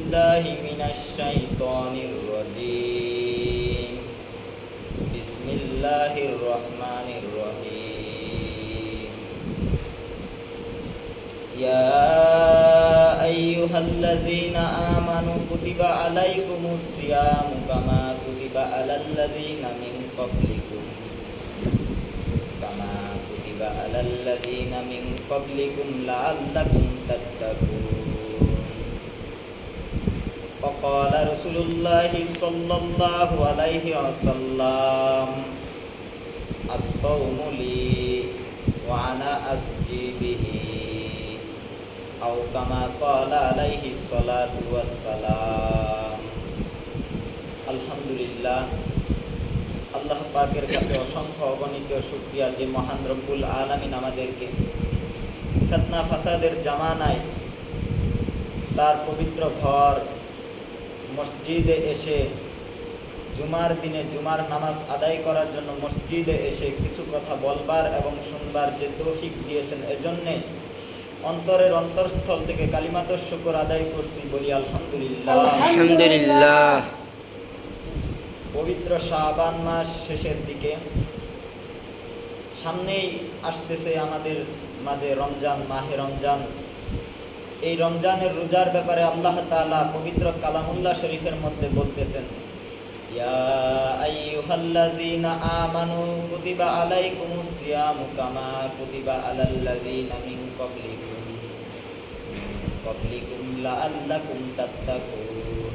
বিল্লাহি মিনাশ শাইতানির রাজীম। বিসমিল্লাহির রহমানির রহিম। ইয়া আইয়ুহাল্লাযীনা আমানু কুতিবা আলাইকুমুস সিয়ামু কামা কুতিবা আলাল্লাযীনা মিন ক্বাবলিকুম লাআল্লাকুম তাত্তাকুন। وقال رسول الله صلى الله عليه وسلم الصوم لي وأنا أجزي به أو كما قال عليه الصلاة والسلام। আলহামদুলিল্লাহ, আল্লাহ পাকের কাছে অসংখ্য অগণিত শুকরিয়া যে মহান রব্বুল আলামিন আমাদেরকে ফিতনা ফাসাদের জামানায় তার পবিত্র ঘর মসজিদে এসে জুমার দিনে জুমার নামাজ আদায় করার জন্য মসজিদে এসে কিছু কথা বলবার এবং শুনবার যে তৌফিক দিয়েছেন, এজন্যে অন্তরের অন্তরস্থল থেকে কালিমাতুশ শুকর আদায় করছি, বলি আলহামদুলিল্লাহ। আলহামদুলিল্লাহ। পবিত্র শাবান মাস শেষের দিকে, সামনেই আসতেছে আমাদের মাঝে রমজান, মাহে রমজান। এই রমজানের রোজার ব্যাপারে আল্লাহ তাআলা পবিত্র কালামুল্লাহ শরীফের মধ্যে বলতেছেন, ইয়া আইয়ুহাল্লাযীনা আমানু কুতিবা আলাইকুমুস সিয়ামু কামা কুতিবা আলাল্লাযীনা মিন ক্বাবলিকুম লাআল্লাকুম তাত্তাকুন।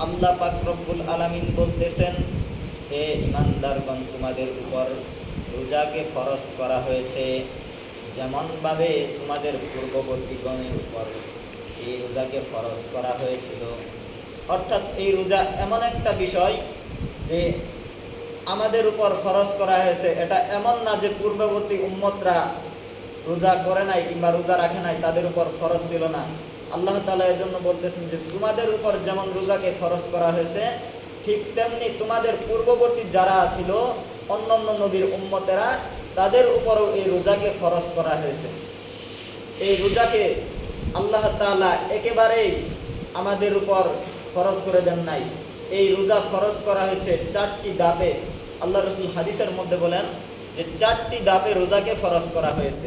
আল্লাহ পাক রব্বুল আলামিন বলতেছেন, হে ঈমানদারগণ, তোমাদের উপর রোজাকে ফরজ করা হয়েছে যেমনভাবে তোমাদের পূর্ববর্তীগণের উপর এই রোজাকে ফরজ করা হয়েছিল। অর্থাৎ এই রোজা এমন একটা বিষয় যে আমাদের উপর ফরজ করা হয়েছে। এটা এমন না যে পূর্ববর্তী উম্মতরা রোজা করে নাই কিংবা রোজা রাখে নাই, তাদের উপর ফরজ ছিল না। আল্লাহ তাআলা এজন্য বলতেছেন যে তোমাদের উপর যেমন রোজাকে ফরজ করা হয়েছে, ঠিক তেমনি তোমাদের পূর্ববর্তী যারা ছিল অন্যান্য নবীর উম্মতেরা, তাদের উপরও এই রোজাকে ফরজ করা হয়েছে। এই রোজাকে আল্লাহ তাআলা একেবারেই আমাদের উপর ফরজ করে দেন নাই। এই রোজা ফরজ করা হয়েছে 4টি ধাপে। আল্লাহ রাসূল হাদিসের মধ্যে বলেন যে 4টি ধাপে রোজাকে ফরজ করা হয়েছে।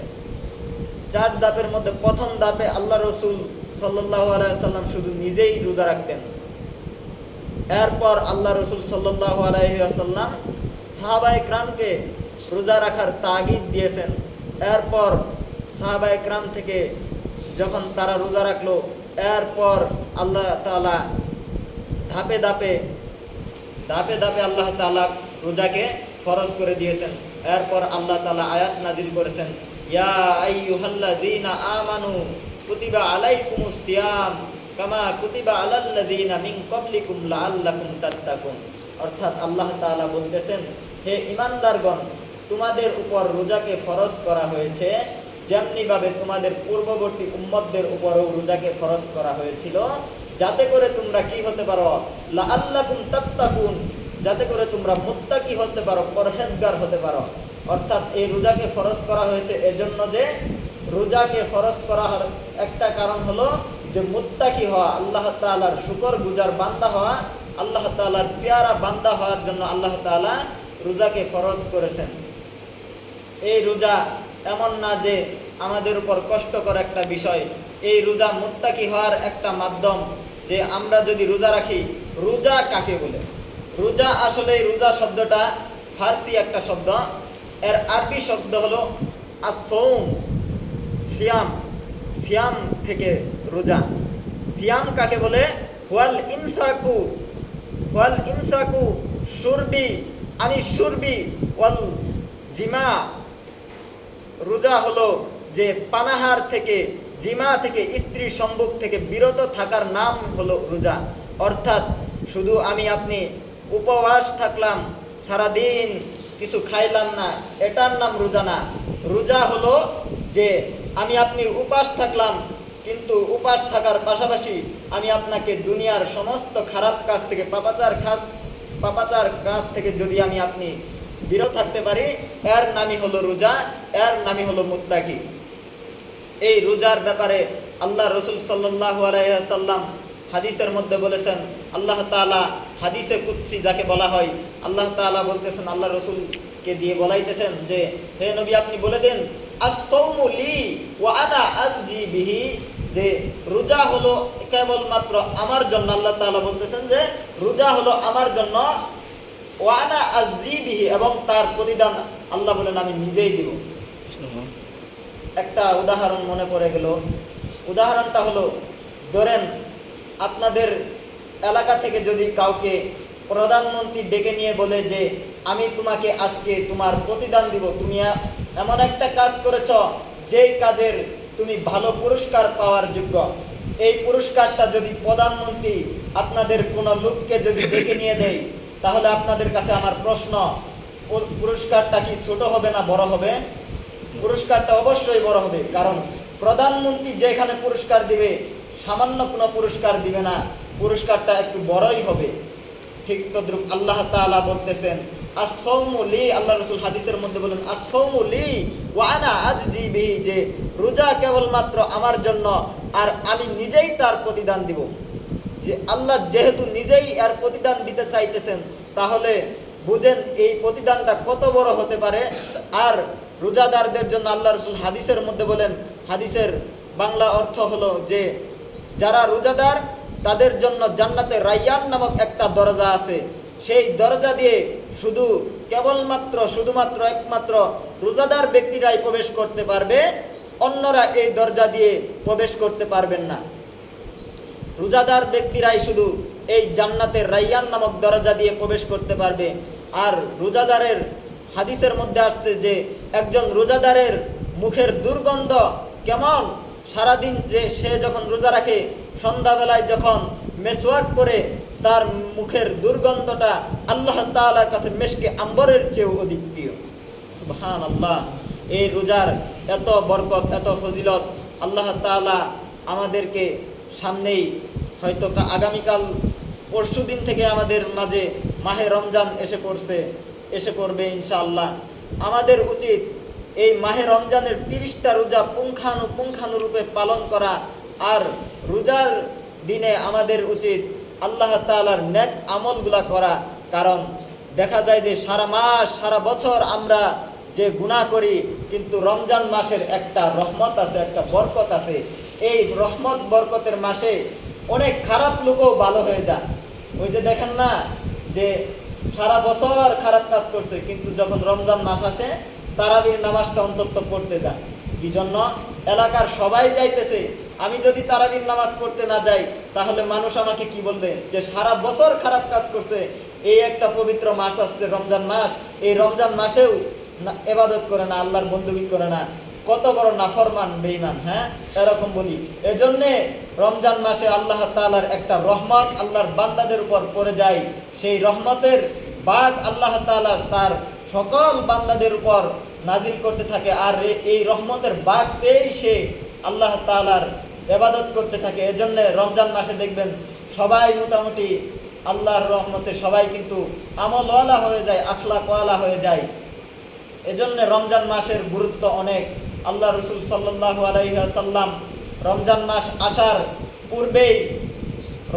4 ধাপের মধ্যে প্রথম ধাপে আল্লাহ রাসূল সাল্লাল্লাহু আলাইহি ওয়াসাল্লাম শুধু নিজেই রোজা রাখতেন। এরপর আল্লাহ রাসূল সাল্লাল্লাহু আলাইহি ওয়াসাল্লাম সাহাবায়ে কেরামকে রোজা রাখার তাগিদ দিয়েছেন। এরপর সাহাবায়ে কেরাম থেকে যখন তারা রোজা রাখলো, এরপর আল্লাহ তাআলা ধাপে ধাপে আল্লাহ তাআলা রোজাকে ফরজ করে দিয়েছেন। এরপর আল্লাহ তাআলা আয়াত নাজিল করেছেন, ইয়া আইয়ুহাল্লাযীনা আমানু কুতিবা আলাইকুমুস সিয়াম কামা কুতিবা আলাল্লাযীনা মিন ক্বাবলিকুম লাআল্লাকুম তাত্তাকুন। অর্থাৎ আল্লাহ তাআলা বলতেছেন, হে ঈমানদারগণ, তোমাদের উপর রোজাকে ফরজ করা হয়েছে যেমনিভাবে তোমাদের পূর্ববর্তী উম্মতদের উপরও রোজাকে ফরজ করা হয়েছিল, যাতে করে তোমরা কি হতে পারো, লাআল্লাকুম তাত্তাকুন, যাতে করে তোমরা মুত্তাকি হতে পারো, পরহেজগার হতে পারো। অর্থাৎ এই রোজাকে ফরজ করা হয়েছে এজন্য যে রোজাকে ফরজ করার একটা কারণ হলো যে মুত্তাকি হওয়া, আল্লাহ তাআলার শুকরগুজার বান্দা হওয়া, আল্লাহ তাআলার পেয়ারা বান্দা হওয়ার জন্য আল্লাহ তাআলা রোজাকে ফরজ করেছেন। এই রোজা এমন না যে আমাদের উপর কষ্টকর একটা বিষয়। এই রোজা মুত্তাকি হওয়ার একটা মাধ্যম। যে আমরা যদি রোজা রাখি, রোজা কাকে বলে? রোজা আসলে রোজা শব্দটা ফার্সি একটা শব্দ, এর আরবি শব্দ হলো আসৌম, সিয়াম। সিয়াম থেকে রোজা। সিয়াম কাকে বলে? ওয়াল ইমসাকু শুরবি আনি শুরবি ওয়াল জিমা। রোজা হলো যে পানাহার থেকে, জিমা থেকে, স্ত্রী সম্ভোগ থেকে বিরত থাকার নাম হলো রোজা। অর্থাৎ শুধু আমি আপনি উপবাস থাকলাম, সারাদিন কিছু খাইলাম না, এটার নাম রোজা না। রোজা হলো যে আমি আপনি উপাস থাকলাম, কিন্তু উপাস থাকার পাশাপাশি আমি আপনাকে দুনিয়ার সমস্ত খারাপ কাজ থেকে, পাপাচার কাজ থেকে যদি আমি আপনি বিরত থাকতে পারি, এর নামই হলো রোজা, এর নামই হলো মুত্তাকি। এই রোজার ব্যাপারে আল্লাহ রসুল সাল্লাল্লাহু আলাইহি ওয়াসাল্লাম হাদিসের মধ্যে বলেছেন, আল্লাহ তাআলা হাদিসে কুদসি যাকে বলা হয়, আল্লাহ তাআলা বলতেছেন, আল্লাহ রসুলকে দিয়ে বলাইতেছেন যে হে নবী আপনি বলে দেন আস-সাওমু লি ওয়া আনা আজজি বিহি, যে রোজা হলো কেবলমাত্র আমার জন্য। আল্লাহ তাআলা বলতেছেন যে রোজা হলো আমার জন্য, ওয়া আনা আজজি বিহি, এবং তার প্রতিদান আল্লাহ বলেন আমি নিজেই দিব। একটা উদাহরণ মনে পড়ে গেল। উদাহরণটা হলো, ধরেন আপনাদের এলাকা থেকে যদি কাউকে প্রধানমন্ত্রী ডেকে নিয়ে বলে যে আমি তোমাকে আজকে তোমার প্রতিদান দিব, তুমি এমন একটা কাজ করেছ যেই কাজের তুমি ভালো পুরস্কার পাওয়ার যোগ্য, এই পুরস্কারটা যদি প্রধানমন্ত্রী আপনাদের কোনো লোককে যদি ডেকে নিয়ে দেয়, তাহলে আপনাদের কাছে আমার প্রশ্ন, পুরস্কারটা কি ছোট হবে না বড় হবে? পুরস্কারটা অবশ্যই বড় হবে, কারণ প্রধানমন্ত্রী যেখানে পুরস্কার দিবে সামান্য কোনো পুরস্কার দিবে না, পুরস্কারটা একটু বড়ই হবে। ঠিক তদ্রুপ আল্লাহ তাআলা বলতেছেন আস-সাওমু লি, আল্লাহ রাসূল হাদিসের মধ্যে বলেন আস-সাওমু লি ওয়া আনা আজজি বিহি, যে রোজা কেবলমাত্র আমার জন্য আর আমি নিজেই তার প্রতিদান দিব। যে আল্লাহ যেহেতু নিজেই এর প্রতিদান দিতে চাইতেছেন, তাহলে বুঝেন এই প্রতিদানটা কত বড় হতে পারে। আর রোজাদারদের জন্য আল্লাহ রাসূল হাদিসের মধ্যে বলেন, হাদিসের বাংলা অর্থ হলো যে যারা রোজাদার তাদের জন্য জান্নাতে রায়্যান নামক একটা দরজা আছে, সেই দরজা দিয়ে শুধুমাত্র একমাত্র রোজাদার ব্যক্তিরাই প্রবেশ করতে পারবে, অন্যরা এই দরজা দিয়ে প্রবেশ করতে পারবেন না। রোজাদার ব্যক্তিরাই শুধু এই জান্নাতের রায়্যান নামক দরজা দিয়ে প্রবেশ করতে পারবে। আর রোজাদারের হাদিসের মধ্যে আসছে যে একজন রোজাদারের মুখের দুর্গন্ধ কেমন, সারাদিন যে সে যখন রোজা রাখে সন্ধ্যাবেলায় যখন মেসওয়াক করে তার মুখের দুর্গন্ধটা আল্লাহ তাআলার কাছে মেশকে আম্বরের চেয়েও অধিক প্রিয়। সুবহানাল্লাহ, এই রোজার এত বরকত, এত ফজিলত আল্লাহ তাআলা আমাদেরকে সামনেই, হয়তো আগামীকাল পরশুদিন থেকে আমাদের মাঝে মাহে রমজান এসে পড়বে ইনশাআল্লাহ। আমাদের উচিত এই মাহে রমজানের 30টা রোজা পুঙ্খানুরূপে পালন করা। আর রোজার দিনে আমাদের উচিত আল্লাহ তাআলার নেক আমলগুলা করা, কারণ দেখা যায় যে সারা মাস সারা বছর আমরা যে গুনাহ করি, কিন্তু রমজান মাসের একটা রহমত আছে, একটা বরকত আছে। এই রহমত বরকতের মাসে অনেক খারাপ লোকও ভালো হয়ে যায়। ওই যে দেখেন না যে সারা বছর খারাপ কাজ করছে, কিন্তু যখন রমজান মাস আসে তারাবির নামাজটা অন্তত পড়তে যায়। কি জন্য? এলাকার সবাই যাইতেছে, আমি যদি তারাবির নামাজ পড়তে না যাই তাহলে মানুষ আমাকে কি বলবে, যে সারা বছর খারাপ কাজ করছে, এই একটা পবিত্র মাস আসছে রমজান মাস, এই রমজান মাসেও ইবাদত করে না, আল্লাহর বندگی করে না, কত বড় নাফরমান বেঈমান। হ্যাঁ, এরকম বলি। এজন্যে রমজান মাসে আল্লাহ তাআলার একটা রহমত আল্লাহর বান্দাদের উপর পড়ে যায়। সেই রহমতের বাগ আল্লাহ তাআলা তার সকল বান্দাদের উপর নাজিল করতে থাকে। আর এই রহমতের বাগ পেয়েই সে আল্লাহ তাআলার ইবাদত করতে থাকে। এজন্য রমজান মাসে দেখবেন সবাই মোটামুটি আল্লাহর রহমতে সবাই কিন্তু আমলওয়ালা হয়ে যায়, আখলাকওয়ালা হয়ে যায়। এজন্য রমজান মাসের গুরুত্ব অনেক। আল্লাহ রাসূল সাল্লাল্লাহু আলাইহি ওয়াসাল্লাম রমজান মাস আসার পূর্বেই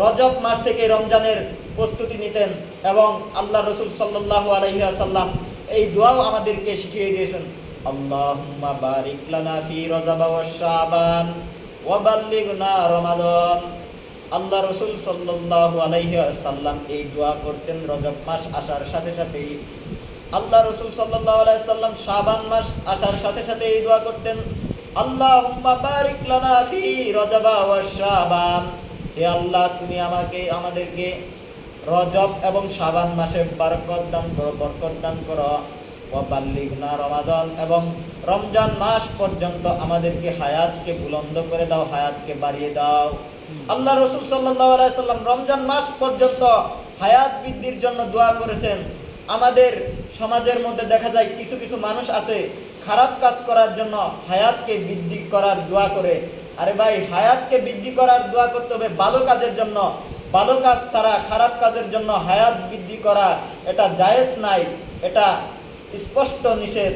রজব মাস থেকে রমজানের প্রস্তুতি নিতেন, এবং আল্লাহ রাসূল সাল্লাল্লাহু আলাইহি ওয়াসাল্লাম এই দোয়াও আমাদেরকে শিখিয়ে দিয়েছেন, আল্লাহুম্মা বারিক লানা ফি রজব ওয়া শাবান ওয়া বাল্লিগনা রমাদান। আল্লাহ রাসূল সাল্লাল্লাহু আলাইহি ওয়াসাল্লাম এই দোয়া করতেন রজব মাস আসার সাথে সাথেই। আল্লাহ রাসূল সাল্লাল্লাহু আলাইহি ওয়াসাল্লাম শাবান মাস আসার সাথে সাথে এই দোয়া করতেন, আল্লাহুম্মা বারিক লানা ফি রজব ওয়া শাবান। হে আল্লাহ, তুমি আমাদেরকে রজব এবং শাবান মাসে বরকত দান করো। ওয়া বাল্লিগনা রমাদান, এবং রমজান মাস পর্যন্ত আমাদেরকে হায়াতকে বুলন্দ করে দাও, হায়াতকে বাড়িয়ে দাও। আল্লাহ রাসূল সাল্লাল্লাহু আলাইহি ওয়াসাল্লাম রমজান মাস পর্যন্ত হায়াত বৃদ্ধির জন্য দোয়া করেছেন। আমাদের সমাজের মধ্যে দেখা যায় কিছু কিছু মানুষ আছে খারাপ কাজ করার জন্য হায়াতকে বৃদ্ধি করার দোয়া করে। আরে ভাই, হায়াতকে বৃদ্ধি করার দোয়া করতে হবে ভালো কাজের জন্য। ভালো কাজ ছাড়া খারাপ কাজের জন্য হায়াত বৃদ্ধি করা এটা জায়েজ নাই, এটা স্পষ্ট নিষেধ।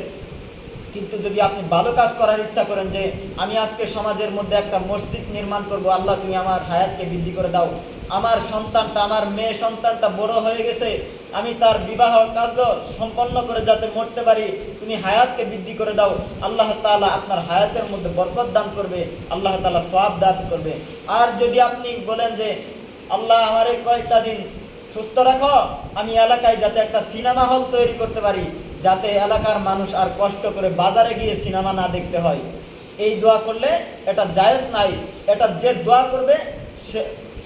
কিন্তু যদি আপনি ভালো কাজ করার ইচ্ছা করেন, যে আমি আজকে সমাজের মধ্যে একটা মসজিদ নির্মাণ করব, আল্লাহ তুমি আমার হায়াতকে বৃদ্ধি করে দাও, আমার সন্তানটা, আমার মেয়ে সন্তানটা বড় হয়ে গেছে, আমি তার বিবাহ কার্য সম্পন্ন করে যাতে মরতে পারি, তুমি হায়াতকে বৃদ্ধি করে দাও, আল্লাহ তাআলা আপনার হায়াতের মধ্যে বরকত দান করবে, আল্লাহ তাআলা সওয়াব দান করবে। আর যদি আপনি বলেন যে আল্লাহ আমার এই কয়েকটা দিন সুস্থ রাখো, আমি এলাকায় যাতে একটা সিনেমা হল তৈরি করতে পারি, যাতে এলাকার মানুষ আর কষ্ট করে বাজারে গিয়ে সিনেমা না দেখতে হয়, এই দোয়া করলে এটা জায়েজ নাই। এটা যে দোয়া করবে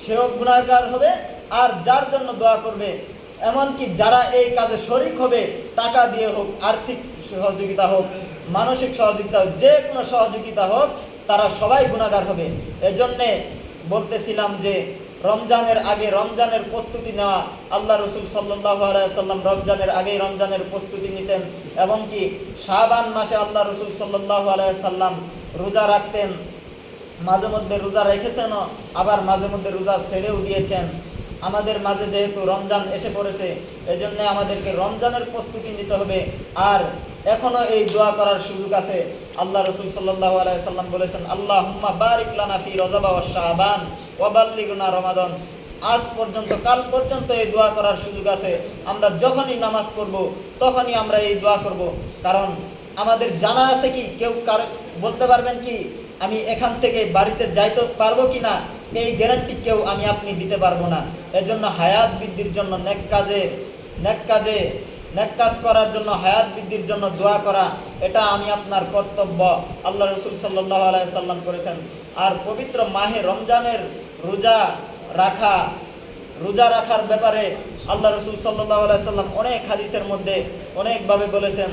সেও গুনাহগার হবে, আর যার জন্য দোয়া করবে, এমনকি যারা এই কাজে শরিক হবে, টাকা দিয়ে হোক, আর্থিক সহযোগিতা হোক, মানসিক সহযোগিতা হোক, যে কোনো সহযোগিতা হোক, তারা সবাই গুনাহগার হবে। এজন্যে বলতেছিলাম যে রমজানের আগে রমজানের প্রস্তুতি নেওয়া, আল্লাহ রসুল সাল্লাল্লাহু আলাইহি ওয়াসাল্লাম রমজানের আগেই রমজানের প্রস্তুতি নিতেন, এবং কি শাবান মাসে আল্লাহ রসুল সাল্লাল্লাহু আলাইহি ওয়াসাল্লাম রোজা রাখতেন, মাঝে মধ্যে রোজা রেখেছেনও, আবার মাঝে মধ্যে রোজা ছেড়েও দিয়েছেন। আমাদের মাঝে যেহেতু রমজান এসে পড়েছে, এজন্য আমাদেরকে রমজানের প্রস্তুতি নিতে হবে। আর এখনও এই দোয়া করার সুযোগ আছে। আল্লাহ রসুল সাল্লাল্লাহু আলাইহি ওয়াসাল্লাম বলেছেন, আল্লাহুম্মা বারিক লানা ফি রজব ওয়া শাবান ওয়া বাল্লিগনা রমাদান। আজ পর্যন্ত, কাল পর্যন্ত এই দোয়া করার সুযোগ আছে। আমরা যখনই নামাজ পড়ব তখনই আমরা এই দোয়া করব। কারণ আমাদের জানা আছে কি, কেউ বলতে পারবেন কি আমি এখান থেকে বাড়িতে যাইতে পারবো কি না, এই গ্যারান্টি কেউ আমি আপনি দিতে পারবো না। এজন্য হায়াত বৃদ্ধির জন্য নেক কাজ করার জন্য, হায়াত বৃদ্ধির জন্য দোয়া করা, এটা আমি আপনার কর্তব্য। আল্লাহ রসুল সাল্লাল্লাহু আলাইহি সাল্লাম করেছেন। আর পবিত্র মাহে রমজানের রোজা রাখার ব্যাপারে আল্লাহ রসুল সাল্লাল্লাহু আলাইহি সাল্লাম অনেক হাদিসের মধ্যে অনেকভাবে বলেছেন।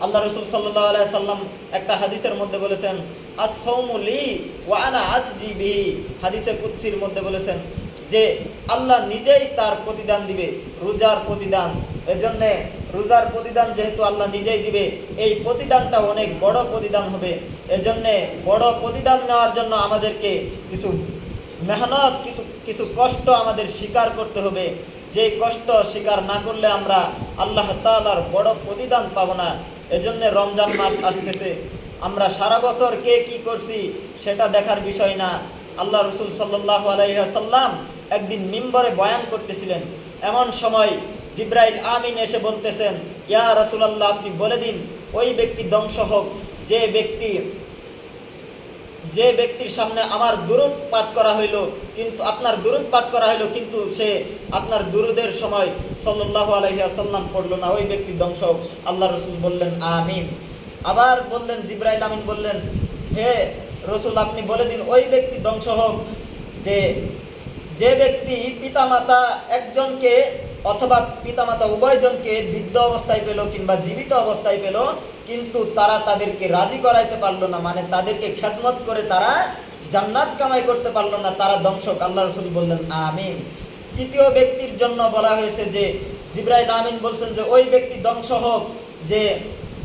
আল্লাহ রসুল সাল্লাল্লাহু আলাইহি সাল্লাম একটা হাদিসের মধ্যে বলেছেন, আস-সাওমু লি ওয়া আনা আজজি বিহি। হাদিসে কুদসির মধ্যে বলেছেন যে আল্লাহ নিজেই তার প্রতিদান দিবে, রোজার প্রতিদান। এজন্যে রোজার প্রতিদান যেহেতু আল্লাহ নিজেই দিবে, এই প্রতিদানটা অনেক বড় প্রতিদান হবে। এজন্যে বড় প্রতিদান নেওয়ার জন্য আমাদেরকে কিছু মেহনত, কিছু কষ্ট আমাদের স্বীকার করতে হবে। যে কষ্ট স্বীকার না করলে আমরা আল্লাহ তাআলার বড় প্রতিদান পাব না। এজন্য রমজান মাস আসতেছে, আমরা সারা বছর কে কি করছি সেটা দেখার বিষয় না। আল্লাহ রসুল সাল্লাল্লাহু আলাইহি ওয়াসাল্লাম একদিন মিম্বরে বয়ান করতেছিলেন, এমন সময় জিবরাইল আমিন এসে বলতেছেন, ইয়া রাসূলুল্লাহ, আপনি বলে দিন ওই ব্যক্তি ধ্বংস হোক যে ব্যক্তির সামনে আমার দুরূদ পাঠ করা হইল, কিন্তু আপনার দুরূদ পাঠ করা হইল, কিন্তু সে আপনার দুরূদের সময় সাল্লাল্লাহু আলাইহি ওয়াসাল্লাম পড়লো না, ওই ব্যক্তি ধ্বংস হোক। আল্লাহ রসুল বললেন আমিন। আবার বললেন, জিবরাইল আমিন বললেন, হে রসুল, আপনি বলে দিন ওই ব্যক্তি ধ্বংস হোক যে ব্যক্তি পিতামাতা একজনকে অথবা পিতামাতা উভয়জনকে বৃদ্ধ অবস্থায় পেল কিংবা জীবিত অবস্থায় পেল, কিন্তু তারা তাদেরকে রাজি করাইতে পারলো না, মানে তাদেরকে খেদমত করে তারা জান্নাত কামাই করতে পারলো না, তারা ধ্বংস হোক। আল্লাহ রসুল বললেন আমিন। তৃতীয় ব্যক্তির জন্য বলা হয়েছে যে জিবরাইল আমিন বলছেন যে ওই ব্যক্তি ধ্বংস হোক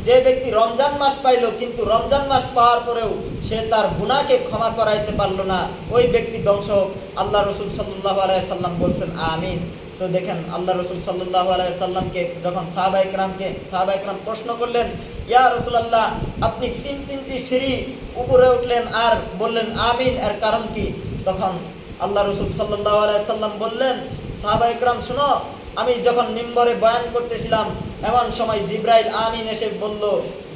যে ব্যক্তি রমজান মাস পাইল, কিন্তু রমজান মাস পাওয়ার পরেও সে তার গুনাহকে ক্ষমা করাইতে পারলো না, ওই ব্যক্তি ধ্বংস হোক। আল্লাহ রসুল সাল্লাল্লাহু আলাইহি সাল্লাম বলছেন আমিন। তো দেখেন, আল্লাহ রসুল সাল্লাল্লাহু আলাইহি সাল্লামকে যখন সাহাবায়ে কেরাম প্রশ্ন করলেন, ইয়া রাসূলুল্লাহ, আপনি তিনটি সিঁড়ি উপরে উঠলেন আর বললেন আমিন, এর কারণ কি? তখন আল্লাহ রসুল সাল্লাল্লাহু আলাইহি সাল্লাম বললেন, সাহাবায়ে কেরাম শুনো, আমি যখন মিম্বরে বয়ান করতেছিলাম, এমন সময় জিবরাইল আমিন এসে বলল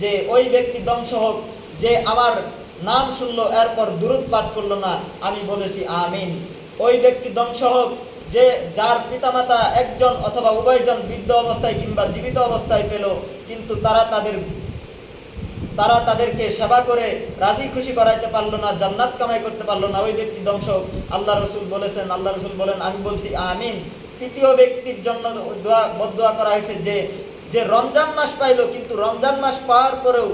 যে ওই ব্যক্তি ধ্বংস হোক যে আমার নাম শুনলো এরপর দুরূদ পাঠ করলো না, আমি বলেছি আমিন। ওই ব্যক্তি ধ্বংস হোক যে যার পিতামাতা একজন অথবা উভয়জন বৃদ্ধ অবস্থায় কিংবা জীবিত অবস্থায় পেল, কিন্তু তারা তাদেরকে সেবা করে রাজি খুশি করাইতে পারলো না, জান্নাত কামাই করতে পারলো না, ওই ব্যক্তি ধ্বংস হোক। আল্লাহ রসুল বলেন আমি বলছি আমিন। তৃতীয় ব্যক্তির জন্য বদদুয়া করা হয়েছে যে রমজান মাস পাইল, কিন্তু রমজান মাস পাওয়ার পরেও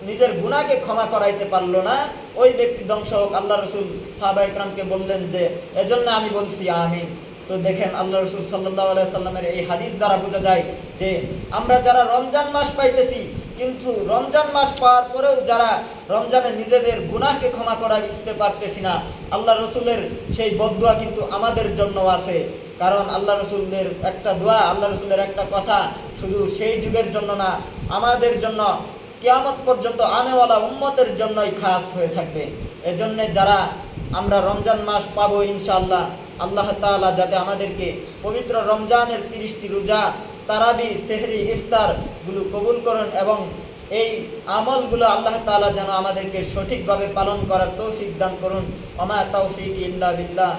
নিজের গুনাহকে ক্ষমা করাইতে পারলো না, ওই ব্যক্তি ধ্বংস হোক। আল্লাহ রসুল সাহাবায়ে কেরামকে বললেন যে এজন্য আমি বলছি আমিন। তো দেখেন, আল্লাহ রসুল সাল্লাল্লাহু আলাইহি সাল্লামের এই হাদিস দ্বারা বোঝা যায় যে আমরা যারা রমজান মাস পাইতেছি, কিন্তু রমজান মাস পাওয়ার পরেও যারা রমজানে নিজেদের গুনাহকে ক্ষমা করাইতে পারতেছি না, আল্লাহ রসুলের সেই বদদুয়া কিন্তু আমাদের জন্য আছে। কারণ আল্লাহ রসুলের একটা দোয়া, আল্লাহ রসুলের একটা কথা শুধু সেই যুগের জন্য না, আমাদের জন্য কিয়ামত পর্যন্ত আনেওয়ালা উম্মতের জন্যই খাস হয়ে থাকবে। এজন্য যারা আমরা রমজান মাস পাবো ইনশাআল্লাহ, আল্লাহ তাআলা যাতে আমাদেরকে পবিত্র রমজানের 30টি রোজা, তারাবি, সেহরি, ইফতারগুলো কবুল করুন এবং এই আমলগুলো আল্লাহ তাআলা যেন আমাদেরকে সঠিকভাবে পালন করার তৌফিক দান করুন। ওমা তাওফিক ইল্লা বিল্লাহ।